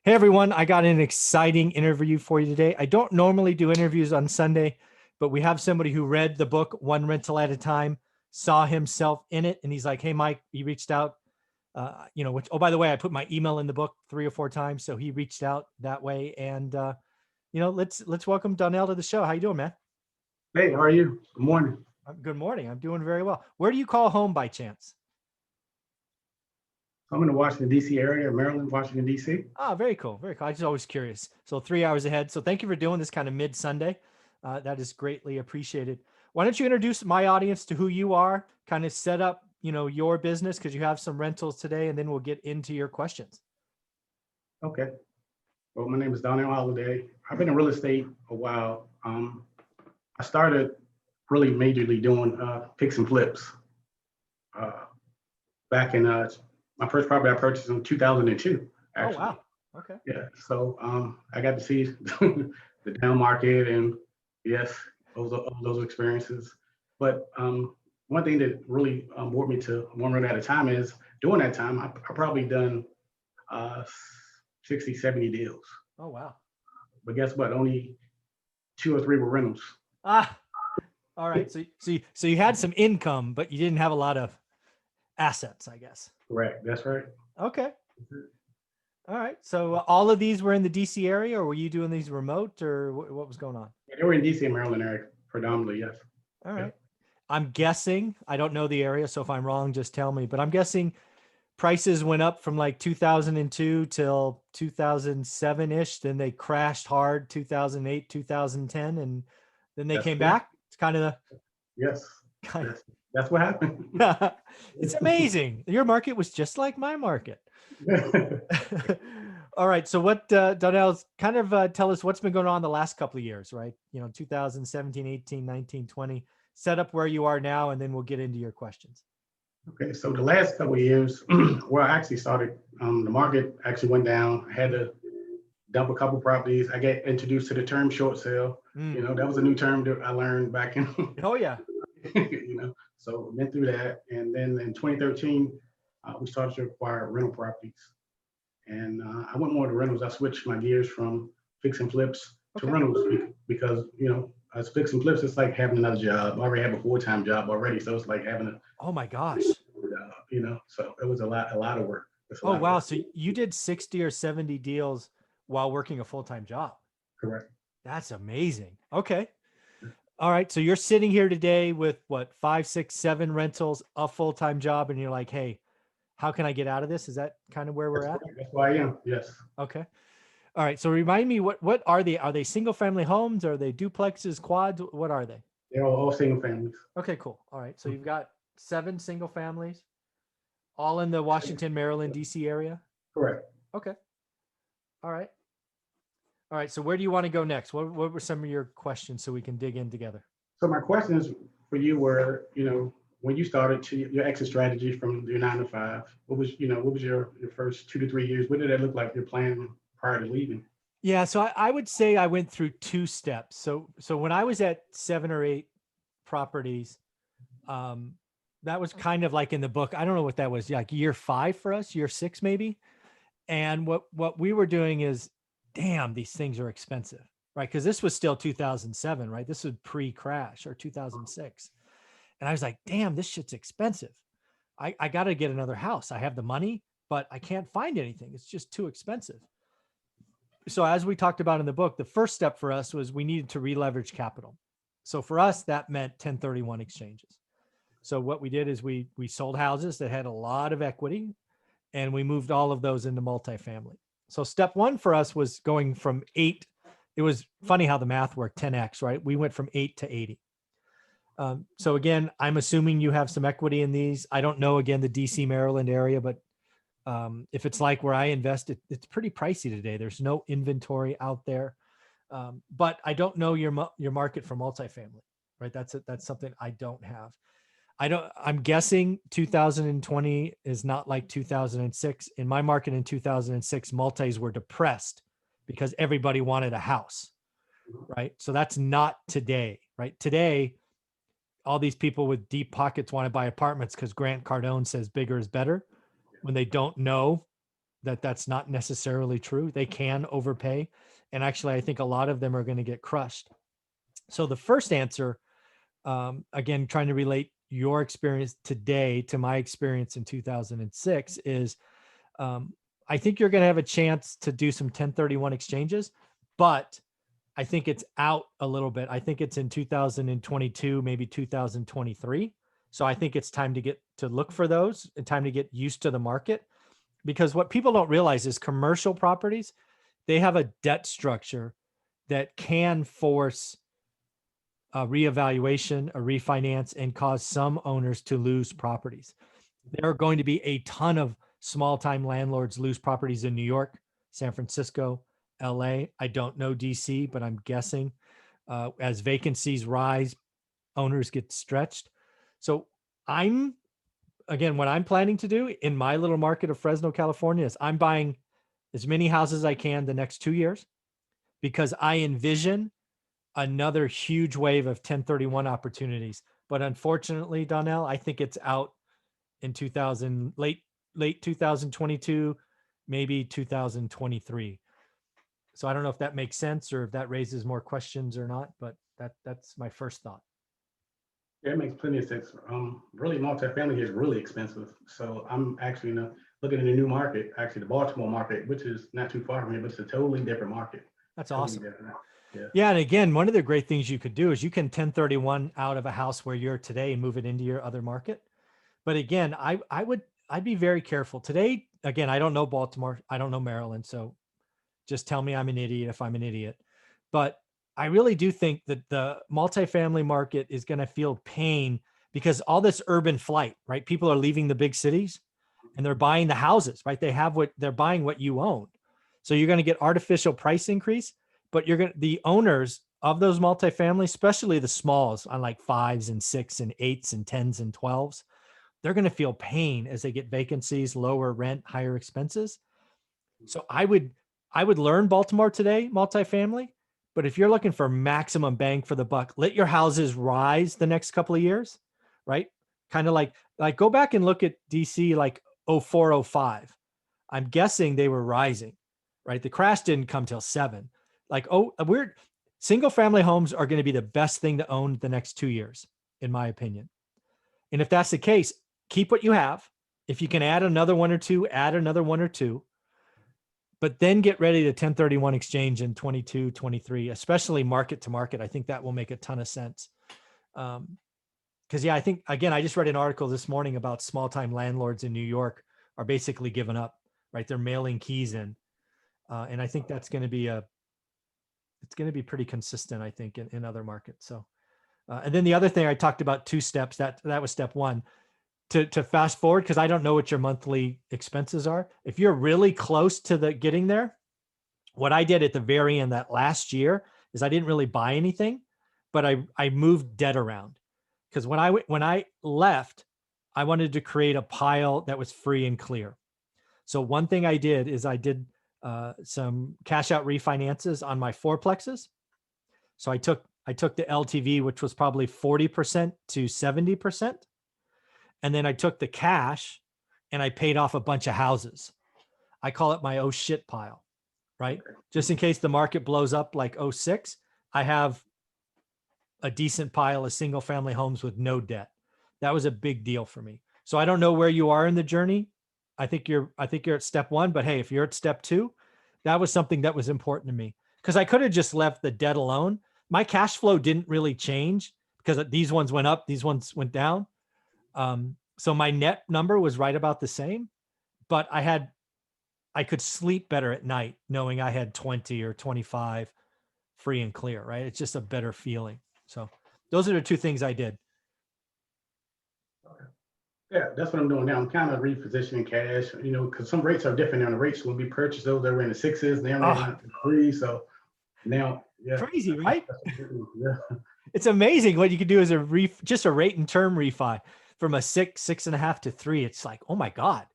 Hey everyone, I got an exciting interview for you today. I don't normally do interviews on Sunday, but we have somebody who read the book One Rental at a Time, saw himself in it, and he's like, "Hey Mike," he reached out, which, oh, by the way, I put my email in the book 3 or 4 times, so he reached out that way. And let's welcome Donnell to the show. How you doing, man? Hey, how are you? Good morning. Good morning. I'm doing very well. Where do you call home by chance? I'm in the Washington, D.C. area, Maryland, Washington, D.C. Oh, very cool. Very cool. I was always curious. So 3 hours ahead. So thank you for doing this kind of mid-Sunday. That is greatly appreciated. Why don't you introduce my audience to who you are, kind of set up, your business, because you have some rentals today, and then we'll get into your questions. Okay. Well, my name is Donnell Holiday. I've been in real estate a while. I started really majorly doing fix and flips. Back in my first property I purchased in 2002, actually. Oh, wow. Okay. Yeah. So I got to see the down market and yes, all those experiences. But one thing that really brought me to one rent at a time is during that time, I probably done 60, 70 deals. Oh, wow. But guess what? Only 2 or 3 were rentals. Ah, all right. So you had some income, but you didn't have a lot of assets, I guess. Correct. That's right. Okay. All right. So all of these were in the DC area, or were you doing these remote, or what was going on? Yeah, they were in DC and Maryland area predominantly, yes. All right. I'm guessing, I don't know the area, so if I'm wrong, just tell me, but I'm guessing prices went up from like 2002 till 2007-ish. Then they crashed hard 2008, 2010, and then they came back. It's kind of the yes. That's what happened. It's amazing. Your market was just like my market. All right. So what, Donnell, kind of tell us what's been going on the last couple of years, right? 2017, 18, 19, 20, set up where you are now, and then we'll get into your questions. Okay. So the last couple of years, where I actually started, the market actually went down. I had to dump a couple properties. I got introduced to the term short sale. That was a new term that I learned back in. Oh, yeah. So went through that. And then in 2013, we started to acquire rental properties. And I went more to rentals. I switched my gears from fix and flips to rentals because, as fix and flips, it's like having another job. I already have a full-time job already. So it's like having a, oh my gosh, job, so it was a lot of work. Oh, wow. So you did 60 or 70 deals while working a full-time job. Correct. That's amazing. Okay. All right. So you're sitting here today with what, 5, 6, 7 rentals, a full-time job, and you're like, hey, how can I get out of this? Is that kind of where we're at? That's why I am. Yes. Okay. All right. So remind me, what are they? Are they single family homes? Are they duplexes, quads? What are they? They're all single families. Okay, cool. All right. So you've got 7 single families, all in the Washington, Maryland, DC area? Correct. Okay. All right. All right. So where do you want to go next? What were some of your questions so we can dig in together? So my questions for you were, when you started your exit strategy from your 9 to 5, what was your first 2 to 3 years? What did that look like? Your plan prior to leaving? Yeah. So I would say I went through 2 steps. So when I was at 7 or 8 properties, that was kind of like in the book. I don't know what that was, like year 5 for us, year 6 maybe. And what we were doing is, damn, these things are expensive, right? Because this was still 2007, right? This was pre-crash, or 2006. And I was like, damn, this shit's expensive. I got to get another house. I have the money, but I can't find anything. It's just too expensive. So as we talked about in the book, the first step for us was we needed to re-leverage capital. So for us, that meant 1031 exchanges. So what we did is we sold houses that had a lot of equity, and we moved all of those into multifamily. So step 1 for us was going from 8. It was funny how the math worked, 10x, right? We went from 8 to 80. So again, I'm assuming you have some equity in these. I don't know, again, the DC, Maryland area, but if it's like where I invest, it's pretty pricey today. There's no inventory out there. But I don't know your market for multifamily, right? That's something I don't have. I'm guessing 2020 is not like 2006. In my market in 2006, multis were depressed because everybody wanted a house, right? So that's not today, right? Today, all these people with deep pockets want to buy apartments because Grant Cardone says bigger is better, when they don't know that that's not necessarily true. They can overpay. And actually, I think a lot of them are going to get crushed. So the first answer, again, trying to relate your experience today to my experience in 2006 is, I think you're going to have a chance to do some 1031 exchanges, but I think it's out a little bit. I think it's in 2022, maybe 2023. So I think it's time to get to look for those and time to get used to the market, because what people don't realize is commercial properties, they have a debt structure that can force a reevaluation, a refinance, and cause some owners to lose properties. There are going to be a ton of small time landlords lose properties in New York, San Francisco, LA. I don't know DC, but I'm guessing as vacancies rise, owners get stretched. So again, what I'm planning to do in my little market of Fresno, California is I'm buying as many houses as I can the next 2 years, because I envision another huge wave of 1031 opportunities. But unfortunately, Donnell, I think it's out in late 2022, maybe 2023. So I don't know if that makes sense or if that raises more questions or not, but that's my first thought. Yeah, it makes plenty of sense. Really, multifamily is really expensive. So I'm actually looking at a new market, actually the Baltimore market, which is not too far from here, but it's a totally different market. That's Totally awesome. different. Yeah. Yeah. And again, one of the great things you could do is you can 1031 out of a house where you're today and move it into your other market. But again, I'd be very careful today. Again, I don't know Baltimore. I don't know Maryland. So just tell me I'm an idiot if I'm an idiot. But I really do think that the multifamily market is going to feel pain because all this urban flight, right? People are leaving the big cities and they're buying the houses, right? They're buying what you own. So you're going to get artificial price increase, but the owners of those multifamily, especially the smalls on like 5s and 6 and 8s and 10s and 12s, they're going to feel pain as they get vacancies, lower rent, higher expenses. So I would learn Baltimore today, multifamily, but if you're looking for maximum bang for the buck, let your houses rise the next couple of years, right? Kind of like go back and look at DC like 04, 05. I'm guessing they were rising, right? The crash didn't come till 7. Like, single family homes are going to be the best thing to own the next 2 years, in my opinion. And if that's the case, keep what you have. If you can add another one or two, add another one or two. But then get ready to 1031 exchange in 22, 23, especially market to market. I think that will make a ton of sense. Because I think, again, I just read an article this morning about small time landlords in New York are basically giving up, right? They're mailing keys in. And I think that's going to be it's going to be pretty consistent, I think, in other markets. So, and then the other thing I talked about 2 steps, that was step 1. To fast forward, because I don't know what your monthly expenses are. If you're really close to getting there, what I did at the very end that last year is I didn't really buy anything, but I moved debt around, because when I left, I wanted to create a pile that was free and clear. So one thing I did is I did some cash out refinances on my fourplexes. So I took the LTV, which was probably 40% to 70%. And then I took the cash and I paid off a bunch of houses. I call it my oh shit pile, right? Just in case the market blows up like 06, I have a decent pile of single family homes with no debt. That was a big deal for me. So I don't know where you are in the journey. I think you're at step 1, but hey, if you're at step 2, that was something that was important to me, because I could have just left the debt alone. My cash flow didn't really change because these ones went up, these ones went down. So my net number was right about the same, but I could sleep better at night knowing I had 20 or 25 free and clear, right? It's just a better feeling. So those are the 2 things I did. Yeah, that's what I'm doing now. I'm kind of repositioning cash, because some rates are different. Now the rates when we purchased those, they were in the 6s, now they're not 3. So now, yeah. Crazy, right? Yeah. It's amazing what you could do as just a rate and term refi from a 6, 6.5 to 3. It's like, oh my God,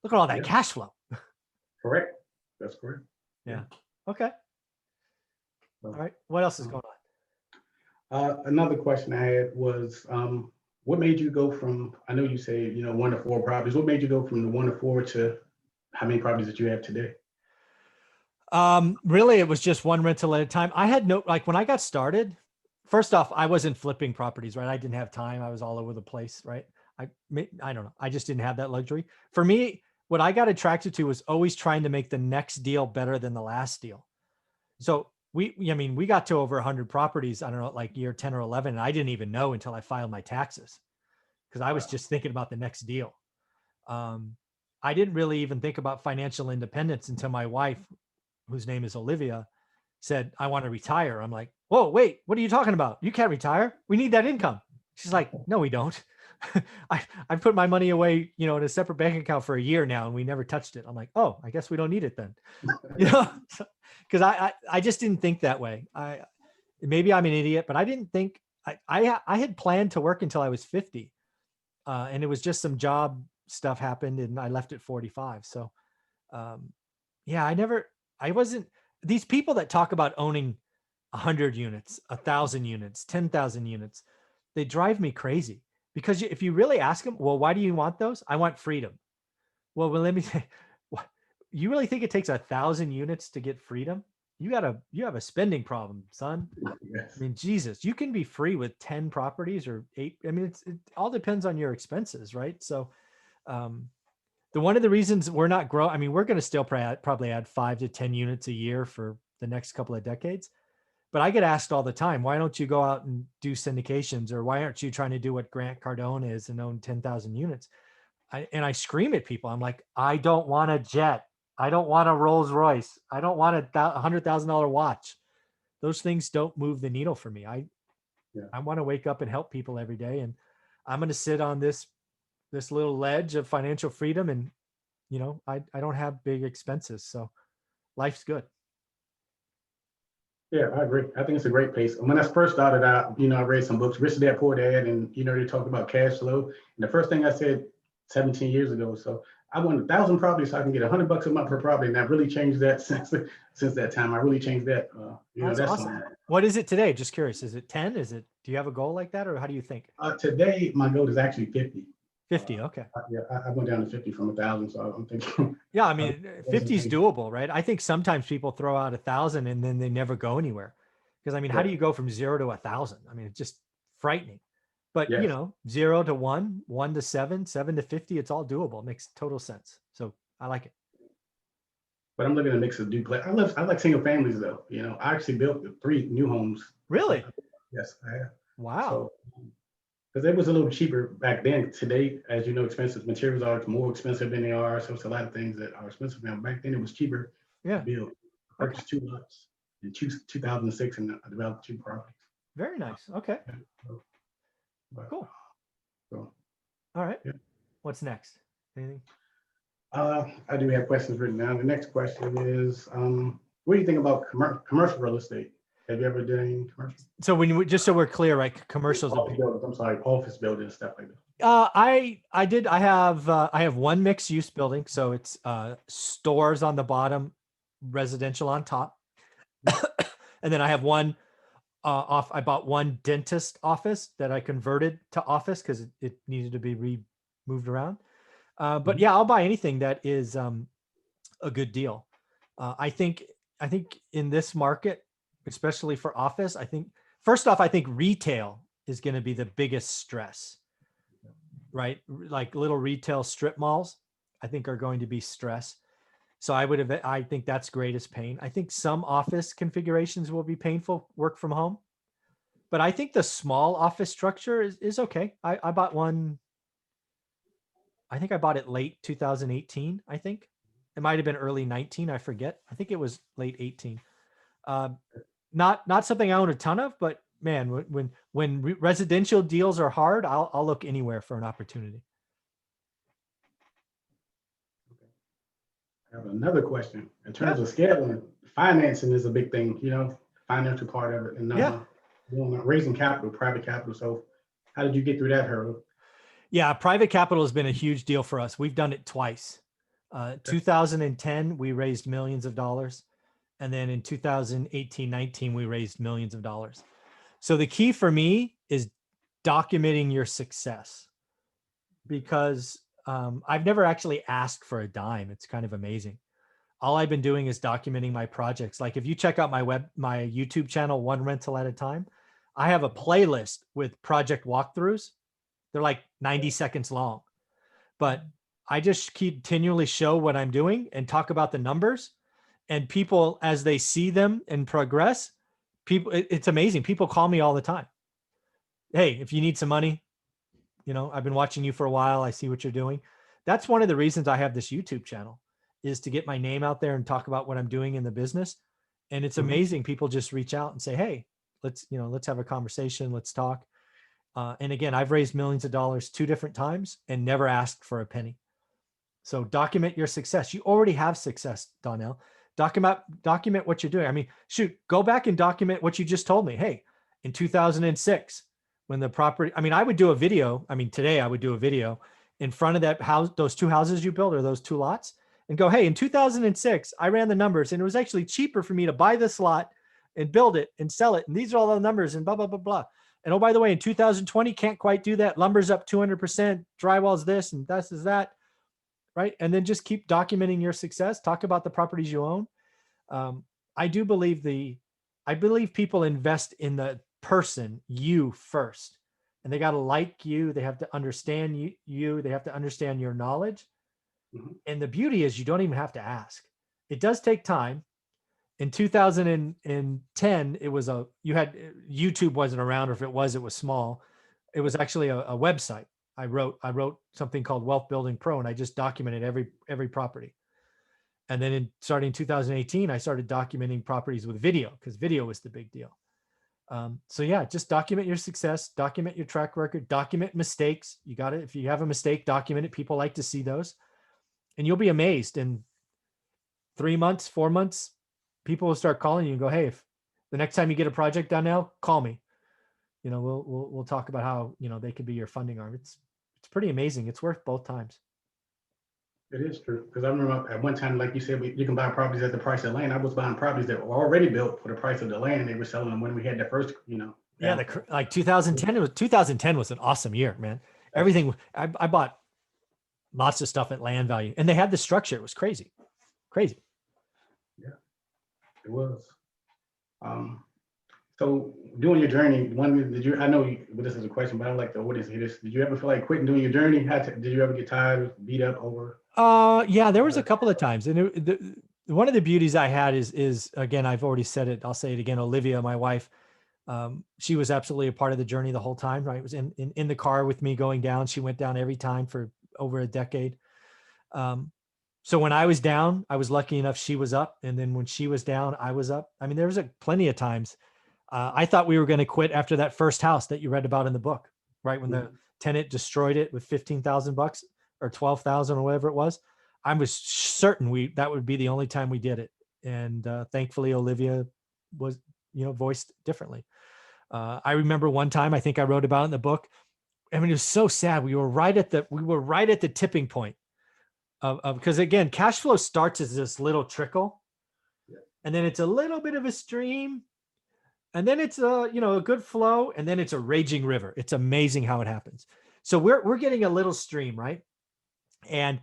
look at all that cash flow. Correct. That's correct. Yeah. Okay. All right. What else is going on? Another question I had was, what made you go from, I know you say, 1 to 4 properties. What made you go from the 1 to 4 to how many properties that you have today? Really, it was just one rental at a time. I had no, like when I got started, first off, I wasn't flipping properties, right? I didn't have time. I was all over the place, right? I don't know. I just didn't have that luxury. For me, what I got attracted to was always trying to make the next deal better than the last deal. So I mean, we got to over 100 properties, I don't know, like year 10 or 11, and I didn't even know until I filed my taxes because I was just thinking about the next deal. I didn't really even think about financial independence until my wife, whose name is Olivia, said, I want to retire. I'm like, whoa, wait, what are you talking about? You can't retire. We need that income. She's like, no, we don't. I put my money away, you know, in a separate bank account for a year now, and we never touched it. I'm like, oh, I guess we don't need it then. You know, because I just didn't think that way. Maybe I'm an idiot, but I didn't think I had planned to work until I was 50. And it was just some job stuff happened and I left at 45. So yeah, I wasn't, these people that talk about owning 100 units, 1,000 units, 10,000 units, they drive me crazy because if you really ask them, well, why do you want those? I want freedom. Well, let me say, you really think it takes 1,000 units to get freedom? You have a spending problem, son. Yes. I mean, Jesus, you can be free with 10 properties or 8. I mean, it all depends on your expenses, right? So, one of the reasons we're not growing, I mean, we're going to still probably add 5 to 10 units a year for the next couple of decades. But I get asked all the time, why don't you go out and do syndications? Or why aren't you trying to do what Grant Cardone is and own 10,000 units? And I scream at people. I'm like, I don't want a jet. I don't want a Rolls Royce. I don't want a $100,000 watch. Those things don't move the needle for me. I want to wake up and help people every day. And I'm going to sit on this little ledge of financial freedom. And, you know, I don't have big expenses. So life's good. Yeah, I agree. I think it's a great place. When I first started out, you know, I read some books, Rich Dad Poor Dad, and, you know, they talked about cash flow. And the first thing I said 17 years ago, so I want 1,000 properties so I can get $100 a month per property. And I've really changed that since that time. I really changed that. You know, that's awesome. What is it today? Just curious. Is it 10? Do you have a goal like that? Or how do you think? Today, my goal is actually 50. 50. Okay. Yeah, I went down to 50 from 1,000. So I'm thinking. Yeah. I mean, 50 is doable, right? I think sometimes people throw out 1,000 and then they never go anywhere. Because I mean, how do you go from 0 to 1,000? I mean, it's just frightening. But you know, 0 to 1, 1 to 7, 7 to 50, it's all doable. It makes total sense. So I like it. But I'm looking at a mix of duplex. I like single families though. You know, I actually built 3 new homes. Really? Yes, I have. Wow. So, because it was a little cheaper back then. Today, as you know, expensive materials are more expensive than they are. So it's a lot of things that are expensive now. Back then, it was cheaper to build. I purchased 2 lots in 2006 and I developed 2 properties. Very nice. Okay. Cool. So, all right. Yeah. What's next? Anything? I do have questions written down. The next question is, what do you think about commercial real estate? Have you ever done any commercial? So just so we're clear, right? Commercials. I'm sorry, office buildings, stuff like that. I have one mixed use building. So it's stores on the bottom, residential on top. And then I have one I bought one dentist office that I converted to office because it needed to be moved around. But yeah, I'll buy anything that is a good deal. I think in this market, especially for office, I think first off, I think retail is going to be the biggest stress, right? Like little retail strip malls, I think are going to be stress. So I think that's greatest pain. I think some office configurations will be painful, work from home. But I think the small office structure is okay. I bought one. I think I bought it late 2018. I think it might've been early 19. I forget. I think it was late 18. Not something I own a ton of, but man, when residential deals are hard, I'll look anywhere for an opportunity. I have another question. In terms of scaling, financing is a big thing, you know, financial part of it, and raising capital, private capital. So how did you get through that hurdle? Yeah, private capital has been a huge deal for us. We've done it twice. 2010, we raised millions of dollars. And then in 2018, 19, we raised millions of dollars. So the key for me is documenting your success, because I've never actually asked for a dime. It's kind of amazing. All I've been doing is documenting my projects. Like if you check out my YouTube channel, One Rental at a Time, I have a playlist with project walkthroughs. They're like 90 seconds long, but I just continually show what I'm doing and talk about the numbers, and people, as they see them and progress, it's amazing. People call me all the time. Hey, if you need some money, I've been watching you for a while. I see what you're doing. That's one of the reasons I have this YouTube channel, is to get my name out there and talk about what I'm doing in the business. And it's amazing. People just reach out and say, hey, let's have a conversation. Let's talk. And again, I've raised millions of dollars 2 different times and never asked for a penny. So document your success. You already have success, Donnell. Document what you're doing. I mean, shoot, go back and document what you just told me. Hey, in 2006, when the property, I mean, I would do a video. I mean, today I would do a video in front of that house, those 2 houses you built, or those 2 lots, and go, hey, in 2006, I ran the numbers and it was actually cheaper for me to buy this lot and build it and sell it. And these are all the numbers and blah, blah, blah, blah. And oh, by the way, in 2020, can't quite do that. Lumber's up 200%, drywall's this and this is that. Right. And then just keep documenting your success. Talk about the properties you own. I believe people invest in the person, you first, and they got to like you. They have to understand you. They have to understand your knowledge. And the beauty is you don't even have to ask. It does take time. In 2010, YouTube wasn't around, or if it was small. It was actually a website. I wrote something called Wealth Building Pro, and I just documented every property. And then starting 2018, I started documenting properties with video, because video was the big deal. So yeah, just document your success, document your track record, document mistakes. You got it. If you have a mistake, document it. People like to see those, and you'll be amazed. In 3 months, 4 months, people will start calling you and go, hey, if the next time you get a project done now, call me. We'll talk about how, they could be your funding arm. It's pretty amazing. It's worth both times. It is true. Because I remember at one time, like you said, you can buy properties at the price of land. I was buying properties that were already built for the price of the land. They were selling them when we had the first, Yeah, like 2010 was an awesome year, man. Everything, I bought lots of stuff at land value, and they had the structure. It was crazy. Yeah, it was. So doing your journey, I know this is a question, but I like the audience to hear this. Did you ever feel like quitting doing your journey? Did you ever get tired, beat up over? Yeah, there was a couple of times. And one of the beauties I had is again, I've already said it, I'll say it again, Olivia, my wife, she was absolutely a part of the journey the whole time, right? It was in the car with me going down. She went down every time for over a decade. So when I was down, I was lucky enough she was up. And then when she was down, I was up. I mean, there was plenty of times. I thought we were going to quit after that first house that you read about in the book, right? When the tenant destroyed it with $15,000 or 12,000 or whatever it was. I was certain that would be the only time we did it. And thankfully, Olivia was, voiced differently. I remember one time, I think I wrote about it in the book. I mean, it was so sad. We were right at the tipping point because again, cash flow starts as this little trickle, and then it's a little bit of a stream, and then it's a good flow, and then it's a raging river. It's amazing how it happens. So we're getting a little stream, right? And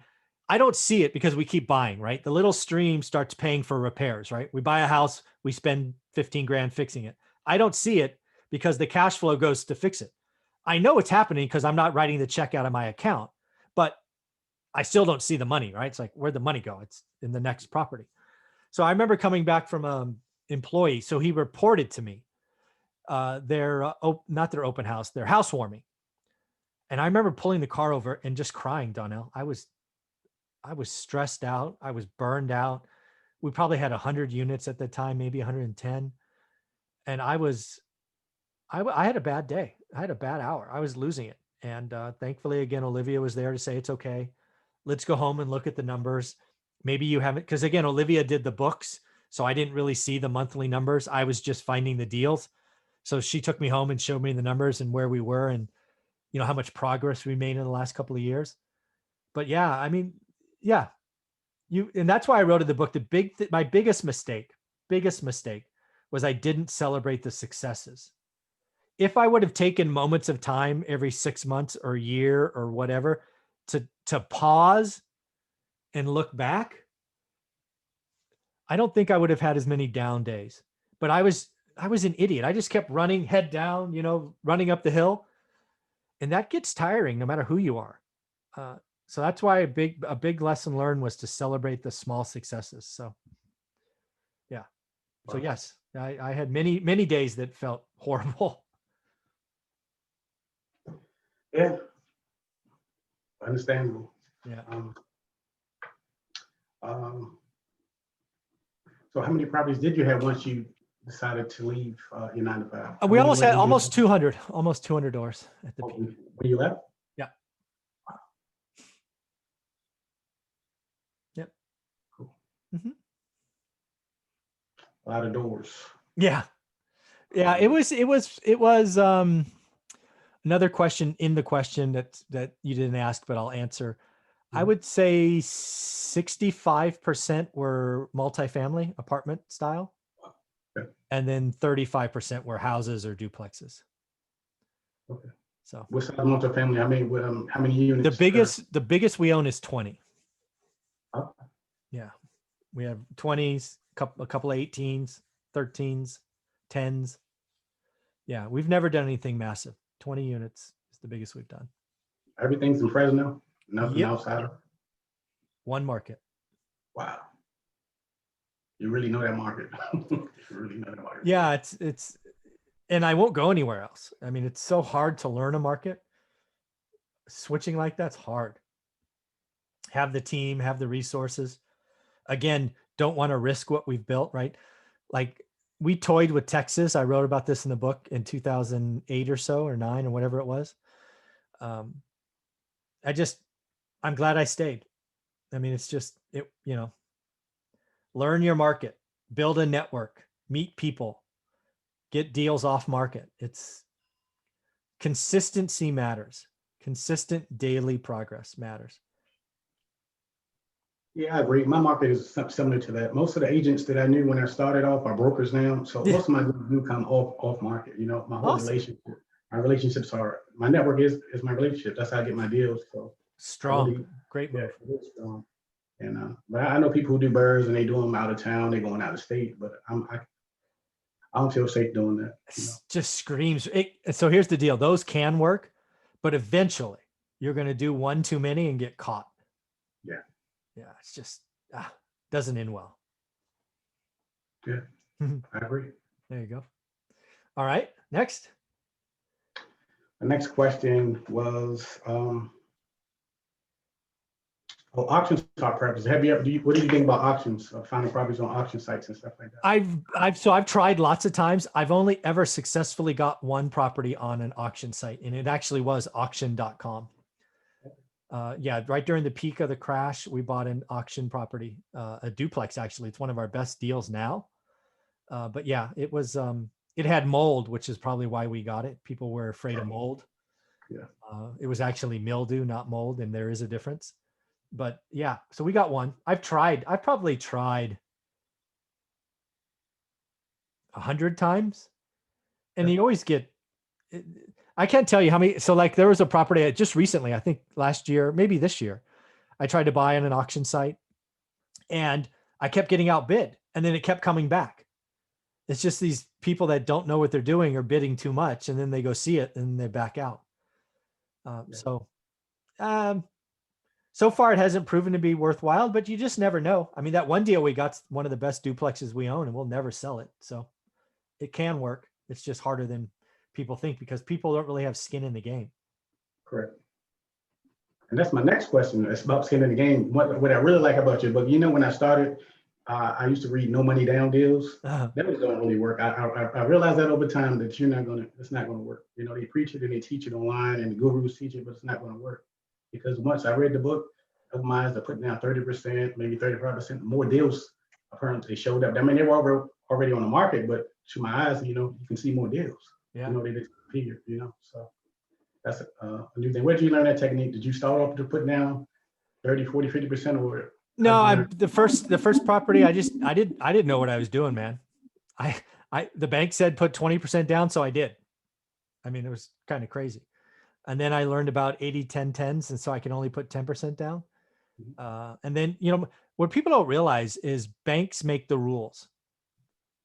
I don't see it because we keep buying, right? The little stream starts paying for repairs, right? We buy a house, we spend 15 grand fixing it. I don't see it because the cash flow goes to fix it. I know it's happening because I'm not writing the check out of my account, but I still don't see the money, right? It's like, where'd the money go? It's in the next property. So I remember coming back from employee. So he reported to me not their open house, their housewarming. And I remember pulling the car over and just crying, Donnell. I was stressed out. I was burned out. We probably had 100 units at the time, maybe 110. And I had a bad day. I had a bad hour. I was losing it. And thankfully, again, Olivia was there to say, it's okay. Let's go home and look at the numbers. Maybe you haven't, because again, Olivia did the books. So I didn't really see the monthly numbers. I was just finding the deals. So she took me home and showed me the numbers and where we were and, how much progress we made in the last couple of years. But yeah, I mean, yeah, and that's why I wrote in the book, my biggest mistake was I didn't celebrate the successes. If I would have taken moments of time every 6 months or a year or whatever to pause and look back, I don't think I would have had as many down days. But I was an idiot. I just kept running head down, running up the hill, and that gets tiring no matter who you are. So that's why a big lesson learned was to celebrate the small successes. So yeah. So yes, I had many days that felt horrible. Yeah. Understandable. Yeah. So how many properties did you have once you decided to leave your 9 to 5? We almost had almost 200 doors at the peak. When you left? Yeah. Yep. Cool. Mm-hmm. A lot of doors. Yeah. Yeah. It was another question in the question that you didn't ask, but I'll answer. I would say 65% were multifamily apartment style. Okay. And then 35% were houses or duplexes. Okay. So what size multifamily? How many units? The biggest we own is 20. Oh. Yeah. We have 20s, a couple of 18s, 13s, 10s. Yeah. We've never done anything massive. 20 units is the biggest we've done. Everything's in Fresno? Nothing Yep. outside of? One market. Wow. You really know that market. You really know that market. Yeah, it's and I won't go anywhere else. I mean, it's so hard to learn a market. Switching like that's hard. Have the team, have the resources. Again, don't want to risk what we've built, right? Like we toyed with Texas. I wrote about this in the book in 2008 or so, or 9 or whatever it was. I'm glad I stayed. I mean, it's just, learn your market, build a network, meet people, get deals off market. It's consistency matters. Consistent daily progress matters. Yeah, I agree. My market is similar to that. Most of the agents that I knew when I started off are brokers now. So most of my do come off market. My whole Awesome. relationships are, my network is my relationship. That's how I get my deals. So strong, great move. Yeah, it is strong. And but I know people who do BRRRRs and they do them out of town. They're going out of state, but I don't feel safe doing that. Just screams. So here's the deal. Those can work, but eventually you're going to do one too many and get caught. Yeah. Yeah. It's just, doesn't end well. Yeah, I agree. There you go. All right. Next. The next question was, auctions for purpose. Have you ever? What do you think about auctions? Finding properties on auction sites and stuff like that. I've tried lots of times. I've only ever successfully got one property on an auction site, and it actually was auction.com. Yeah, right during the peak of the crash, we bought an auction property, a duplex. Actually, it's one of our best deals now. But yeah, it was. It had mold, which is probably why we got it. People were afraid of mold. Yeah. It was actually mildew, not mold, and there is a difference. But yeah, so we got one. I've probably tried 100 times, and you always get, I can't tell you how many. So like there was a property just recently, I think last year, maybe this year, I tried to buy on an auction site and I kept getting outbid, and then it kept coming back. It's just these people that don't know what they're doing are bidding too much, and then they go see it and they back out. So far it hasn't proven to be worthwhile, but you just never know. I mean, that one deal we got, one of the best duplexes we own, and we'll never sell it. So it can work. It's just harder than people think because people don't really have skin in the game. Correct. And that's my next question. It's about skin in the game. What I really like about your book, when I started, I used to read no money down deals. That don't really work. I realized that over time that it's not going to work. They preach it and they teach it online and the gurus teach it, but it's not going to work. Because once I read the book, my eyes are putting down 30%, maybe 35% more deals. Apparently, showed up. I mean, they were already on the market, but to my eyes, you can see more deals. Yeah. They disappear. So that's a new thing. Where did you learn that technique? Did you start off to put down 30, 40, 50% or? No, the first property I didn't know what I was doing, man. The bank said put 20% down, so I did. I mean, it was kind of crazy. And then I learned about 80-10-10s. And so I can only put 10% down. And then, what people don't realize is banks make the rules.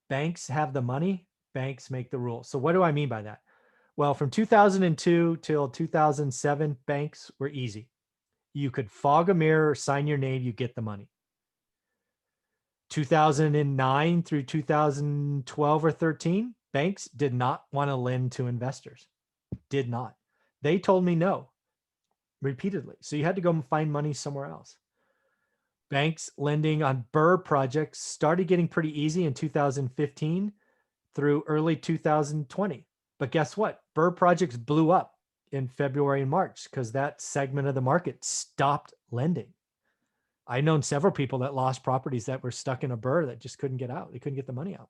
Banks have the money, banks make the rules. So what do I mean by that? Well, from 2002 till 2007, banks were easy. You could fog a mirror, sign your name, you get the money. 2009 through 2012 or 13, banks did not want to lend to investors. Did not. They told me no repeatedly. So you had to go find money somewhere else. Banks lending on BRRRR projects started getting pretty easy in 2015 through early 2020. But guess what? BRRRR projects blew up in February and March because that segment of the market stopped lending. I've known several people that lost properties that were stuck in a BRRRR that just couldn't get out. They couldn't get the money out.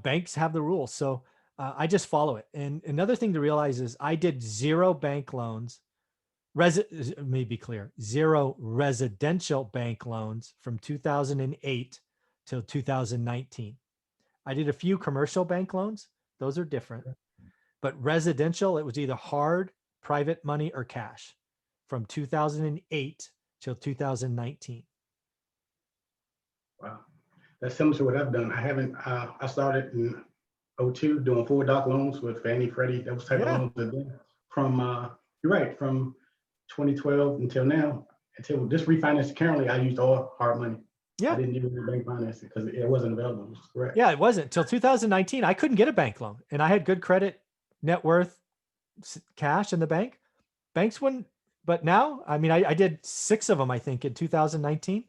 Banks have the rules. So I just follow it. And another thing to realize is I did 0 bank loans. Let me be clear, 0 residential bank loans from 2008 till 2019. I did a few commercial bank loans. Those are different. But residential, it was either hard, private money, or cash from 2008 till 2019. Wow. That's similar to what I've done. I started in 02 doing forward doc loans with Fannie, Freddie, those type of loans. And then you're right, from 2012 until now, until this refinance currently, I used all hard money. Yeah. I didn't even do bank financing because it wasn't available. It was correct. Yeah, it wasn't. Till 2019, I couldn't get a bank loan. And I had good credit, net worth, cash in the bank. Banks wouldn't. But now, I mean, I did 6 of them, I think, in 2019,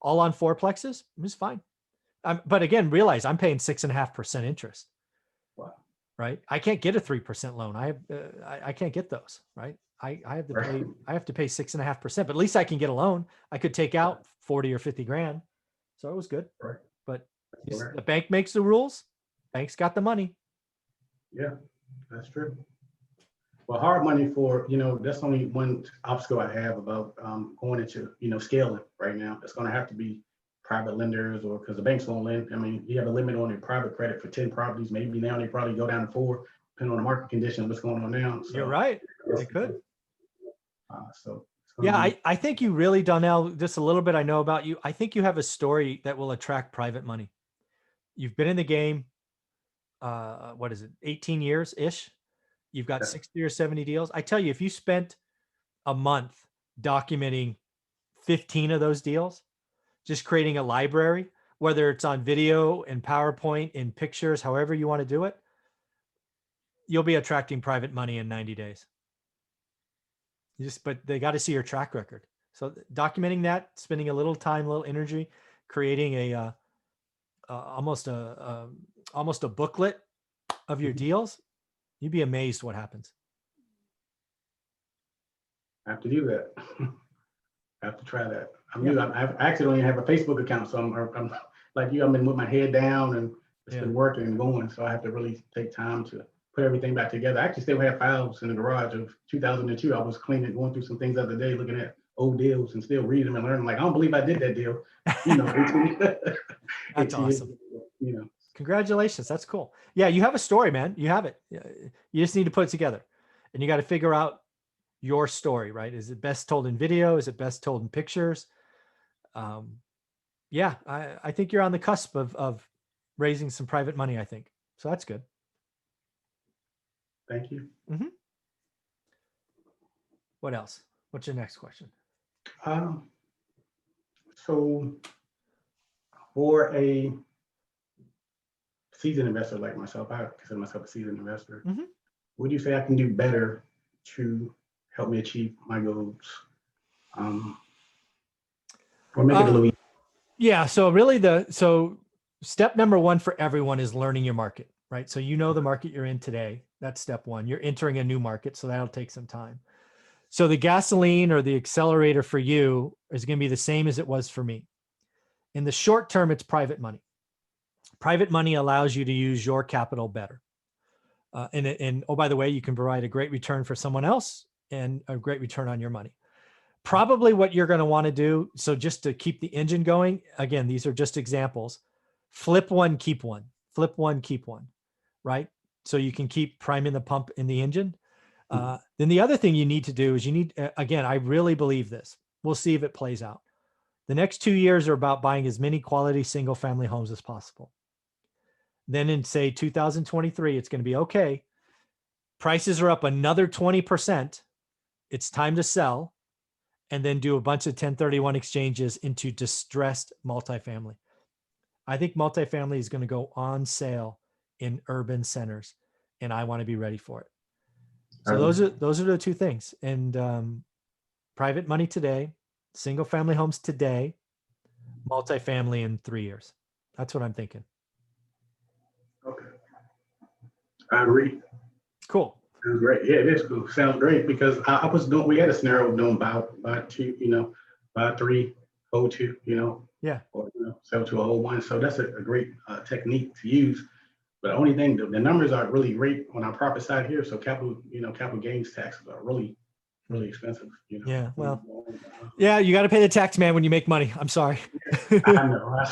all on fourplexes. It was fine. But again, realize I'm paying 6.5% interest. Wow. Right? I can't get a 3% loan. I can't get those. Right? I have to pay 6.5%. But at least I can get a loan. I could take out 40 or 50 grand. So it was good. Right. But the bank makes the rules. Bank's got the money. Yeah, that's true. Well, hard money that's only one obstacle I have about going into, scaling right now. It's going to have to be private lenders, or because the banks won't lend. I mean, you have a limit on your private credit for 10 properties. Maybe now they probably go down to 4, depending on the market condition, what's going on now. So, you're right. They could. I think you really, Donnell, just a little bit I know about you. I think you have a story that will attract private money. You've been in the game, 18 years-ish? You've got 60 or 70 deals. I tell you, if you spent a month documenting 15 of those deals, just creating a library, whether it's on video and PowerPoint and pictures, however you want to do it, you'll be attracting private money in 90 days. But they got to see your track record. So documenting that, spending a little time, a little energy, creating almost a booklet of your deals, you'd be amazed what happens. I have to do that. I have to try that. I actually don't even have a Facebook account, so I'm like you. I've been with my head down and it's been working and going. So I have to really take time to put everything back together. I actually still have files in the garage of 2002. I was cleaning, going through some things the other day, looking at old deals and still reading them and learning. Like, I don't believe I did that deal. That's awesome. Congratulations. That's cool. Yeah, you have a story, man. You have it. You just need to put it together, and you got to figure out your story, right? Is it best told in video? Is it best told in pictures? I think you're on the cusp of raising some private money, I think. So that's good. Thank you. Mm-hmm. What else? What's your next question? So for a seasoned investor like myself, I consider myself a seasoned investor. Mm-hmm. What do you say I can do better to help me achieve my goals? Or make it a little easier? Yeah. So really step number 1 for everyone is learning your market, right? So the market you're in today. That's step 1. You're entering a new market, so that'll take some time. So the gasoline or the accelerator for you is going to be the same as it was for me. In the short term, it's private money. Private money allows you to use your capital better. And oh, by the way, you can provide a great return for someone else and a great return on your money. Probably what you're going to want to do, so just to keep the engine going, again, these are just examples. Flip one, keep one. Flip one, keep one, right? so you can keep priming the pump in the engine. Then the other thing you need to do is again, I really believe this. We'll see if it plays out. The next 2 years are about buying as many quality single family homes as possible. Then in say 2023, it's going to be okay. Prices are up another 20%. It's time to sell, and then do a bunch of 1031 exchanges into distressed multifamily. I think multifamily is going to go on sale in urban centers, and I want to be ready for it. So those are the two things. And private money today, single family homes today, multifamily in 3 years. That's what I'm thinking. Okay. I agree. Cool. Sounds great. Yeah, it is cool. Sounds great because I was doing, we had a scenario doing buy two, buy three, hold two, Yeah. or sell to a whole one. So that's a great technique to use. But the only thing, the numbers are really great on our profit side here. So capital gains taxes are really, really expensive. Yeah. Well, yeah, you got to pay the tax man when you make money. I'm sorry. I know.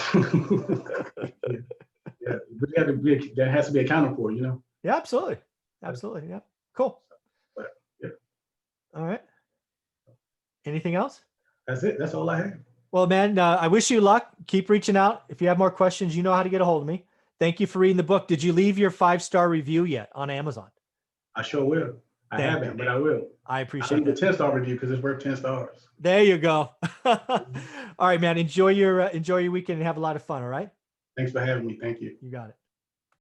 Yeah, but that has to be accounted for, Yeah, absolutely. Absolutely. Yeah. Cool. But, yeah. All right. Anything else? That's it. That's all I have. Well, man, I wish you luck. Keep reaching out. If you have more questions, you know how to get a hold of me. Thank you for reading the book. Did you leave your 5-star review yet on Amazon? I sure will. I haven't, but I will. I appreciate it. I leave a 10-star review because it's worth 10 stars. There you go. All right, man. Enjoy your weekend and have a lot of fun. All right. Thanks for having me. Thank you. You got it.